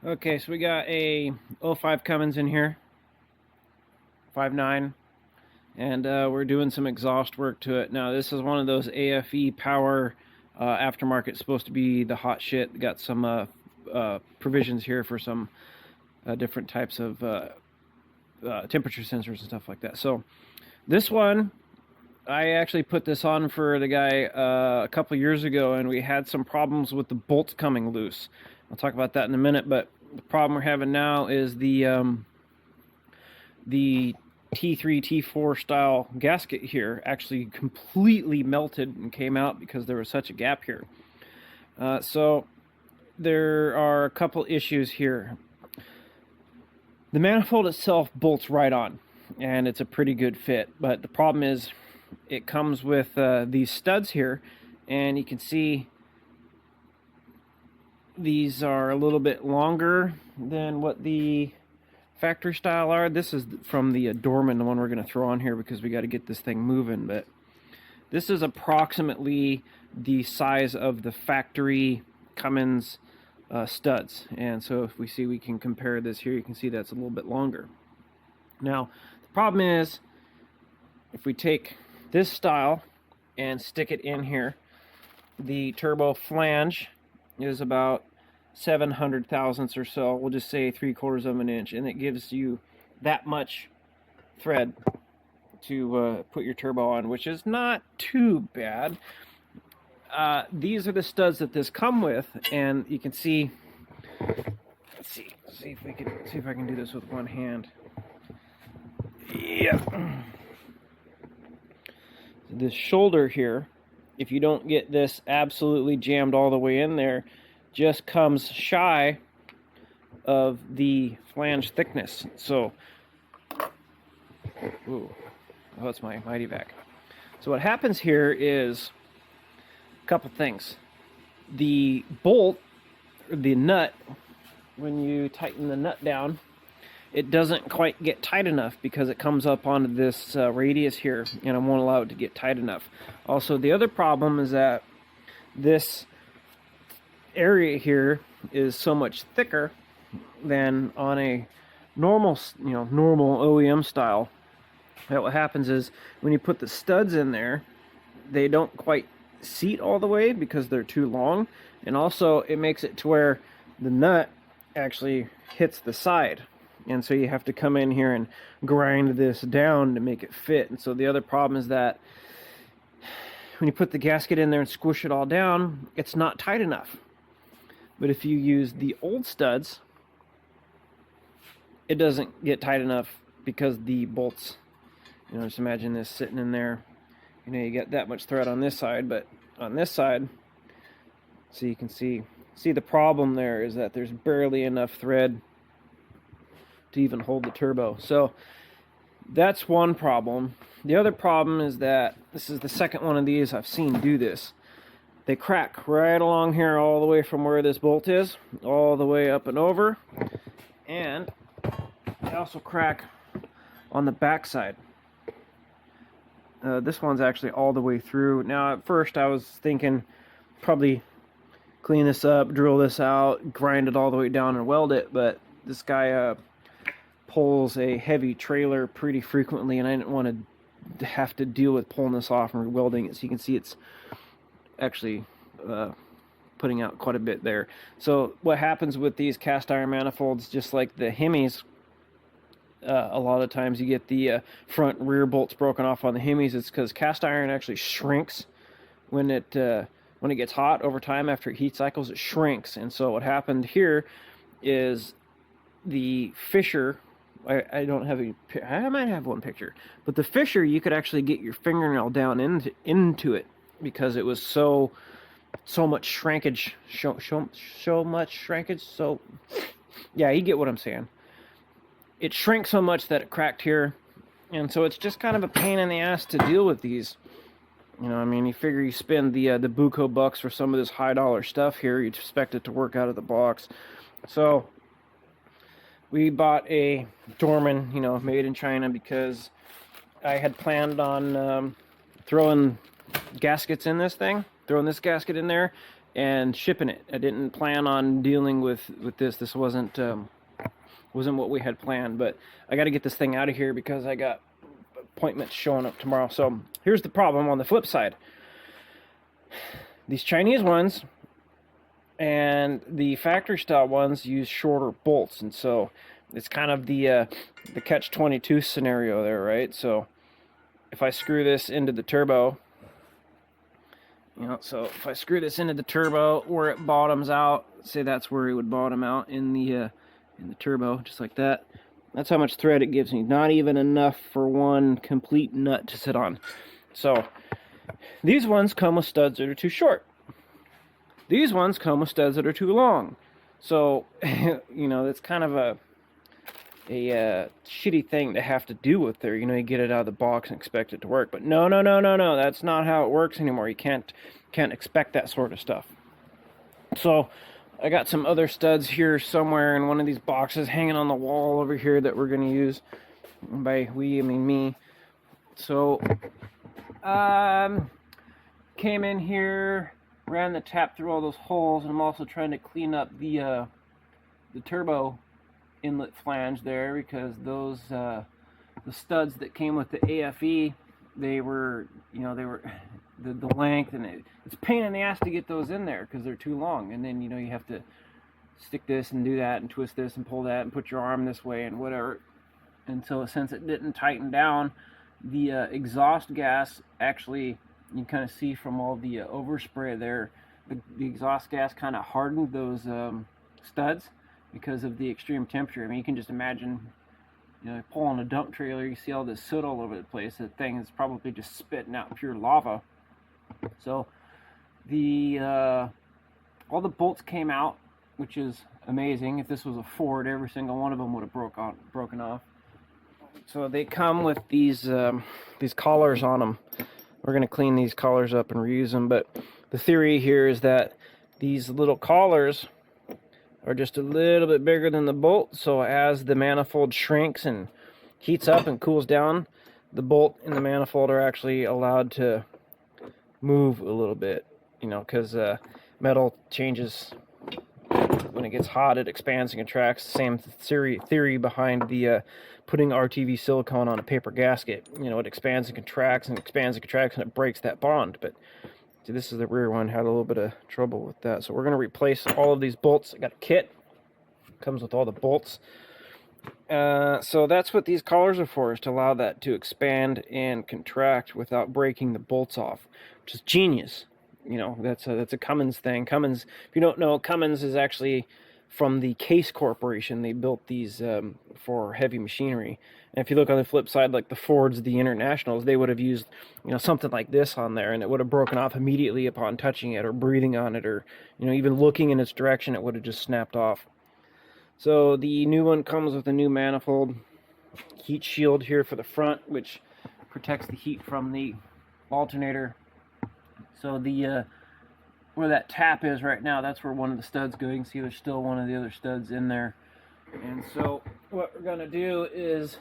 Okay, so we got a '05 Cummins in here, 5.9, and we're doing some exhaust work to it. Now, this is one of those AFE power aftermarket, supposed to be the hot shit. Got some provisions here for some different types of temperature sensors and stuff like that. So this one, I actually put this on for the guy a couple years ago, and we had some problems with the bolts coming loose. I'll talk about that in a minute, but the problem we're having now is the T3, T4 style gasket here actually completely melted and came out because there was such a gap here. So there are a couple issues here. The manifold itself bolts right on, and it's a pretty good fit, but the problem is it comes with these studs here, and you can see these are a little bit longer than what the factory style are. This is from the Dorman, the one we're going to throw on here because we got to get this thing moving, but this is approximately the size of the factory Cummins studs. And so if we can compare this here, you can see that's a little bit longer. Now, the problem is if we take this style and stick it in here, the turbo flange is about 700 thousandths or so. We'll just say 3/4 of an inch, and it gives you that much thread to put your turbo on, which is not too bad. These are the studs that this come with, and you can see. Let's see if we can see if I can do this with one hand. Yeah. This shoulder here, if you don't get this absolutely jammed all the way in there, just comes shy of the flange thickness. So, ooh, oh, that's my mighty vac. So what happens here is a couple things. The bolt, or the nut, when you tighten the nut down, it doesn't quite get tight enough because it comes up onto this radius here, and I won't allow it to get tight enough. Also, the other problem is that this area here is so much thicker than on a normal, normal OEM style. That what happens is when you put the studs in there, they don't quite seat all the way because they're too long, and also it makes it to where the nut actually hits the side. And so you have to come in here and grind this down to make it fit. And so the other problem is that when you put the gasket in there and squish it all down, it's not tight enough. But if you use the old studs, it doesn't get tight enough because the bolts, just imagine this sitting in there. You get that much thread on this side, but on this side, so you can see the problem there is that there's barely enough thread to even hold the turbo. So that's one problem. The other problem is that this is the second one of these I've seen do this. They crack right along here all the way from where this bolt is, all the way up and over, and they also crack on the back side. This one's actually all the way through. Now at first I was thinking probably clean this up, drill this out, grind it all the way down and weld it, but this guy pulls a heavy trailer pretty frequently, and I didn't want to have to deal with pulling this off and welding it. So you can see it's actually putting out quite a bit there. So what happens with these cast iron manifolds, just like the Hemis, a lot of times you get the front and rear bolts broken off on the Hemis. It's because cast iron actually shrinks when it gets hot over time. After it heat cycles, it shrinks. And so what happened here is the fissure, I don't have I might have one picture, but the fissure, you could actually get your fingernail down into it because it was so much shrinkage, so much shrinkage. So yeah, you get what I'm saying. It shrank so much that it cracked here, and so it's just kind of a pain in the ass to deal with these. You figure you spend the buco bucks for some of this high dollar stuff here, you'd expect it to work out of the box. So we bought a Dorman, made in China, because I had planned on throwing gaskets in this thing, throwing this gasket in there, and shipping it. I didn't plan on dealing with this. This wasn't what we had planned, but I got to get this thing out of here because I got appointments showing up tomorrow. So here's the problem on the flip side. These Chinese ones and the factory style ones use shorter bolts, and so it's kind of the catch-22 scenario there, right? So if I screw this into the turbo, so if I screw this into the turbo where it bottoms out, say that's where it would bottom out in the turbo, just like that. That's how much thread it gives me. Not even enough for one complete nut to sit on. So these ones come with studs that are too short. These ones come with studs that are too long. So, that's kind of a shitty thing to have to deal with there. You get it out of the box and expect it to work. But no. That's not how it works anymore. You can't expect that sort of stuff. So I got some other studs here somewhere in one of these boxes hanging on the wall over here that we're going to use. By we, I mean me. So, came in here, ran the tap through all those holes, and I'm also trying to clean up the turbo inlet flange there, because those the studs that came with the AFE, they were the length, and it's a pain in the ass to get those in there because they're too long, and then you have to stick this and do that and twist this and pull that and put your arm this way and whatever. And so since it didn't tighten down, the exhaust gas, actually, you can kind of see from all the overspray there, the exhaust gas kind of hardened those studs because of the extreme temperature. I mean, you can just imagine, pulling a dump trailer, you see all this soot all over the place. The thing is probably just spitting out pure lava. So all the bolts came out, which is amazing. If this was a Ford, every single one of them would have broken off. So they come with these collars on them. We're going to clean these collars up and reuse them, but the theory here is that these little collars are just a little bit bigger than the bolt, so as the manifold shrinks and heats up and cools down, the bolt and the manifold are actually allowed to move a little bit, because metal changes when it gets hot. It expands and contracts. Same theory behind the putting RTV silicone on a paper gasket. It expands and contracts and expands and contracts, and it breaks that bond. But see, this is the rear one, had a little bit of trouble with that. So we're going to replace all of these bolts. I got a kit, comes with all the bolts. So that's what these collars are for, is to allow that to expand and contract without breaking the bolts off, which is genius. That's a Cummins thing. Cummins, if you don't know, Cummins is actually from the Case Corporation. They built these for heavy machinery. And if you look on the flip side, like the Fords, the Internationals, they would have used, something like this on there, and it would have broken off immediately upon touching it or breathing on it, or, even looking in its direction, it would have just snapped off. So the new one comes with a new manifold, heat shield here for the front, which protects the heat from the alternator. So the where that tap is right now, that's where one of the studs go. You can see there's still one of the other studs in there. And so what we're going to do is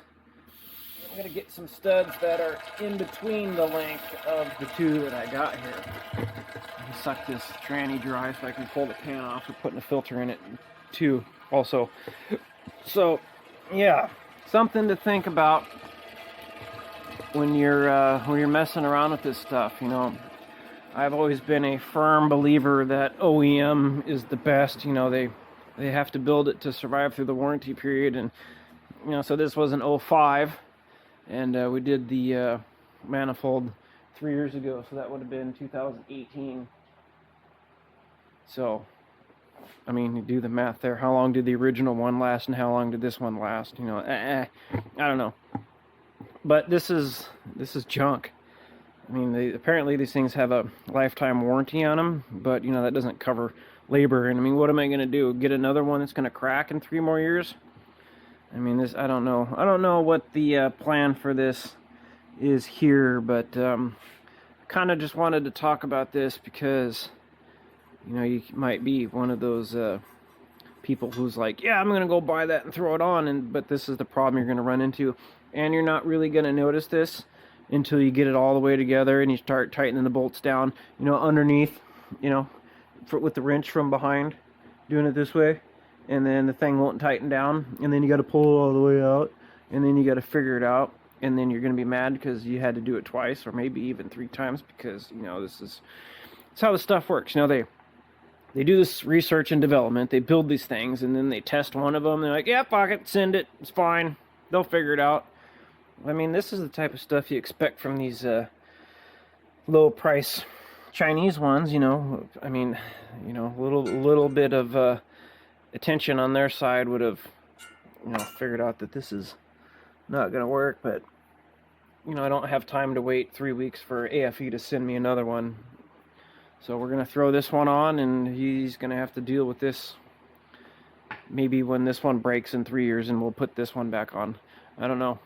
I'm going to get some studs that are in between the length of the two that I got here. I can suck this tranny dry so I can pull the pan off. We're putting a filter in it too also. So yeah, something to think about when you're messing around with this stuff. I've always been a firm believer that OEM is the best. They have to build it to survive through the warranty period, and so this was an 05, and we did the manifold 3 years ago, so that would have been 2018. So I mean, you do the math there. How long did the original one last, and how long did this one last? I don't know. But this is junk. I mean, apparently these things have a lifetime warranty on them, but that doesn't cover labor. And I mean, what am I going to do? Get another one that's going to crack in 3 more years? I mean, I don't know. I don't know what the plan for this is here, but kind of just wanted to talk about this because you might be one of those people who's like, yeah, I'm going to go buy that and throw it on, but this is the problem you're going to run into, and you're not really going to notice this until you get it all the way together and you start tightening the bolts down, underneath, with the wrench from behind, doing it this way, and then the thing won't tighten down, and then you got to pull it all the way out, and then you got to figure it out, and then you're going to be mad because you had to do it twice or maybe even 3 times, because it's how the stuff works. They do this research and development, they build these things, and then they test one of them, they're like, yeah, fuck it, send it, it's fine, they'll figure it out. I mean, this is the type of stuff you expect from these low price Chinese ones, I mean, little bit of attention on their side would have, figured out that this is not going to work. But, I don't have time to wait 3 weeks for AFE to send me another one. So we're going to throw this one on, and he's going to have to deal with this maybe when this one breaks in 3 years, and we'll put this one back on. I don't know.